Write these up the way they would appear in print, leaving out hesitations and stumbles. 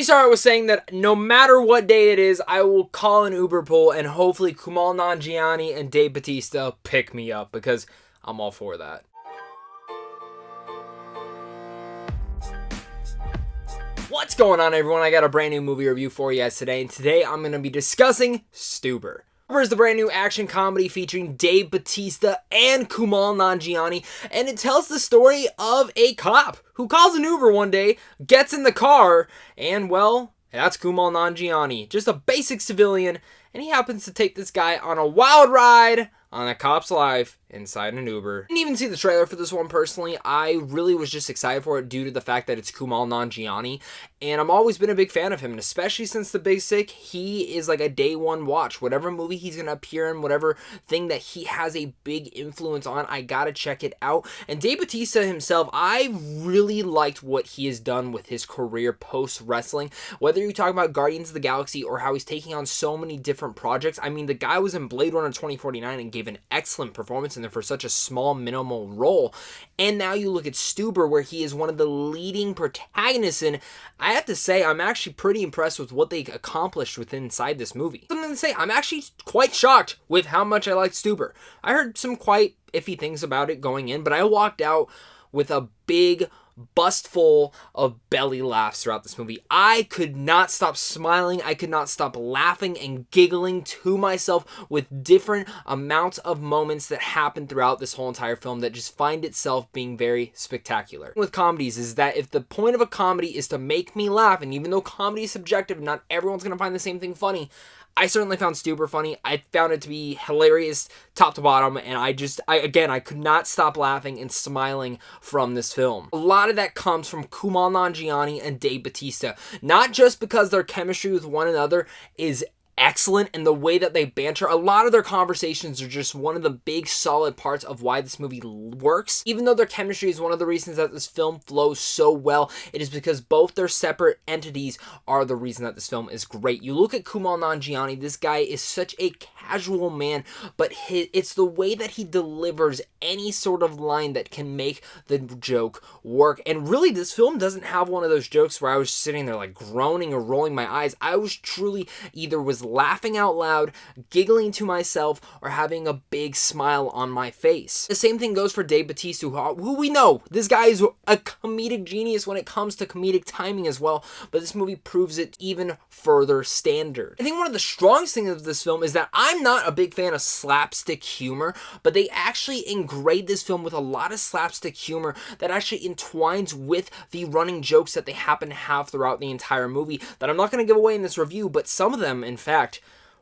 me start with saying that no matter what day it is, I will call an Uber pool and hopefully Kumail Nanjiani and Dave Bautista pick me up because I'm all for that. What's going on, everyone? I got a brand new movie review for you guys today, and today I'm going to be discussing Stuber. Stuber is the brand new action comedy featuring Dave Bautista and Kumail Nanjiani, and it tells the story of a cop who calls an Uber one day, gets in the car, and well, that's Kumail Nanjiani, just a basic civilian, and he happens to take this guy on a wild ride on a cop's life inside an Uber. I didn't even see the trailer for this one personally. I really was just excited for it due to the fact that it's Kumail Nanjiani, and I've always been a big fan of him, and especially since The Big Sick, he is like a day one watch. Whatever movie he's gonna appear in, whatever thing that he has a big influence on, I gotta check it out. And Dave Bautista himself, I really liked what he has done with his career post-wrestling. Whether you talk about Guardians of the Galaxy or how he's taking on so many different projects, I mean, the guy was in Blade Runner 2049 and gave an excellent performance in there for such a small, minimal role. And now you look at Stuber, where he is one of the leading protagonists, and I have to say, I'm actually pretty impressed with what they accomplished inside this movie. Something to say, I'm actually quite shocked with how much I liked Stuber. I heard some quite iffy things about it going in, but I walked out with a big bust full of belly laughs throughout this movie. I could not stop smiling. I could not stop laughing and giggling to myself with different amounts of moments that happen throughout this whole entire film that just find itself being very spectacular. With comedies is that if the point of a comedy is to make me laugh, and even though comedy is subjective, not everyone's going to find the same thing funny, I certainly found Stuber funny. I found it to be hilarious top to bottom, and I could not stop laughing and smiling from this film. A lot of that comes from Kumail Nanjiani and Dave Bautista, not just because their chemistry with one another is excellent and the way that they banter. A lot of their conversations are just one of the big solid parts of why this movie works. Even though their chemistry is one of the reasons that this film flows so well, it is because both their separate entities are the reason that this film is great. You look at Kumail Nanjiani, this guy is such a casual man, but it's the way that he delivers any sort of line that can make the joke work. And really, this film doesn't have one of those jokes where I was sitting there like groaning or rolling my eyes. I was truly either was laughing out loud, giggling to myself, or having a big smile on my face. The same thing goes for Dave Bautista, who we know, this guy is a comedic genius when it comes to comedic timing as well, but this movie proves it even further standard. I think one of the strongest things of this film is that I'm not a big fan of slapstick humor, but they actually ingrained this film with a lot of slapstick humor that actually entwines with the running jokes that they happen to have throughout the entire movie that I'm not going to give away in this review, but some of them, in fact,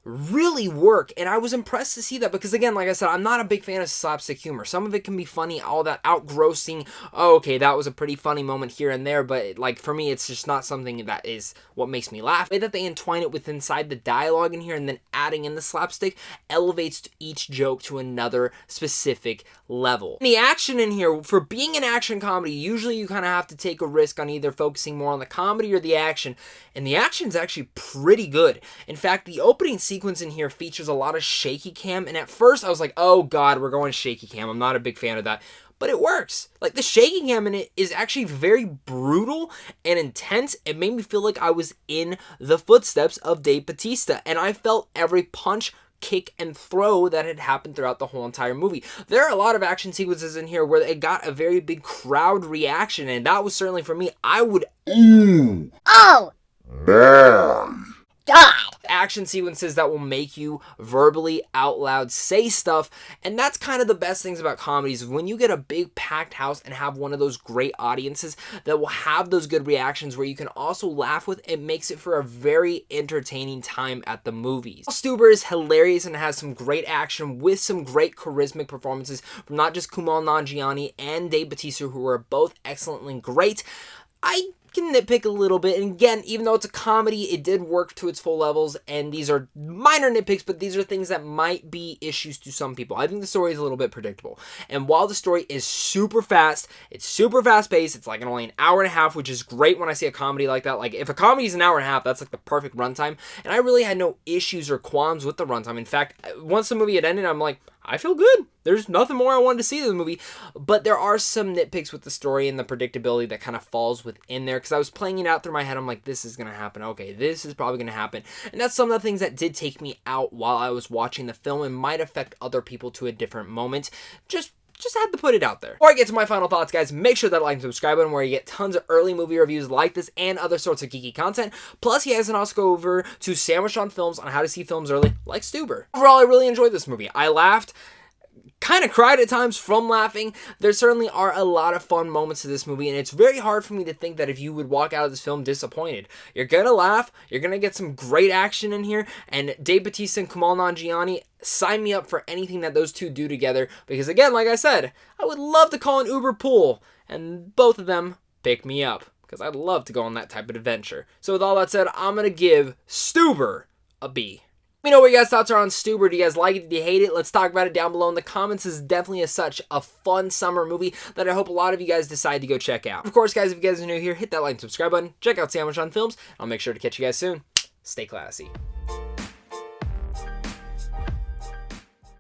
really work, and I was impressed to see that because, again, like I said, I'm not a big fan of slapstick humor. Some of it can be funny, all that outgrossing, oh, okay, that was a pretty funny moment here and there, but like for me, it's just not something that is what makes me laugh. The way that they entwine it with inside the dialogue in here and then adding in the slapstick elevates each joke to another specific level. The action in here, for being an action comedy, usually you kind of have to take a risk on either focusing more on the comedy or the action, and the action's actually pretty good. In fact, the opening sequence in here features a lot of shaky cam, and at first I was like, oh god, we're going shaky cam. I'm not a big fan of that, but it works. Like, the shaky cam in it is actually very brutal and intense. It made me feel like I was in the footsteps of Dave Bautista, and I felt every punch, kick, and throw that had happened throughout the whole entire movie. There are a lot of action sequences in here where it got a very big crowd reaction, and that was certainly for me. I would ooh, oh, man, God. Action sequences that will make you verbally out loud say stuff, and that's kind of the best things about comedies. When you get a big packed house and have one of those great audiences that will have those good reactions where you can also laugh with, it makes it for a very entertaining time at the movies. Stuber is hilarious and has some great action with some great charismatic performances from not just Kumail Nanjiani and Dave Bautista, who are both excellently great. I can nitpick a little bit, and again, even though it's a comedy, it did work to its full levels, and these are minor nitpicks, but these are things that might be issues to some people. I think the story is a little bit predictable, and while the story is super fast, it's super fast-paced, it's like only an hour and a half, which is great when I see a comedy like that. Like, if a comedy is an hour and a half, that's like the perfect runtime, and I really had no issues or qualms with the runtime. In fact, once the movie had ended, I'm like, I feel good. There's nothing more I wanted to see in the movie, but there are some nitpicks with the story and the predictability that kind of falls within there, because I was playing it out through my head. I'm like, this is going to happen. Okay, this is probably going to happen. And that's some of the things that did take me out while I was watching the film and might affect other people to a different moment. Just had to put it out there. Before I get to my final thoughts, guys, make sure that like and subscribe button, where you get tons of early movie reviews like this and other sorts of geeky content. Plus, you guys can also go over to Sandwich on Films on how to see films early, like Stuber. Overall, I really enjoyed this movie. I laughed, kind of cried at times from laughing. There certainly are a lot of fun moments to this movie, and it's very hard for me to think that if you would walk out of this film disappointed. You're gonna laugh, you're gonna get some great action in here, and Dave Bautista and Kumail Nanjiani, sign me up for anything that those two do together, because again, like I said, I would love to call an Uber pool, and both of them pick me up, because I'd love to go on that type of adventure. So with all that said, I'm gonna give Stuber a B. Let me know what your guys' thoughts are on Stuber. Do you guys like it? Do you hate it? Let's talk about it down below in the comments. This is definitely such a fun summer movie that I hope a lot of you guys decide to go check out. Of course, guys, if you guys are new here, hit that like and subscribe button. Check out Sandwich on Films. I'll make sure to catch you guys soon. Stay classy.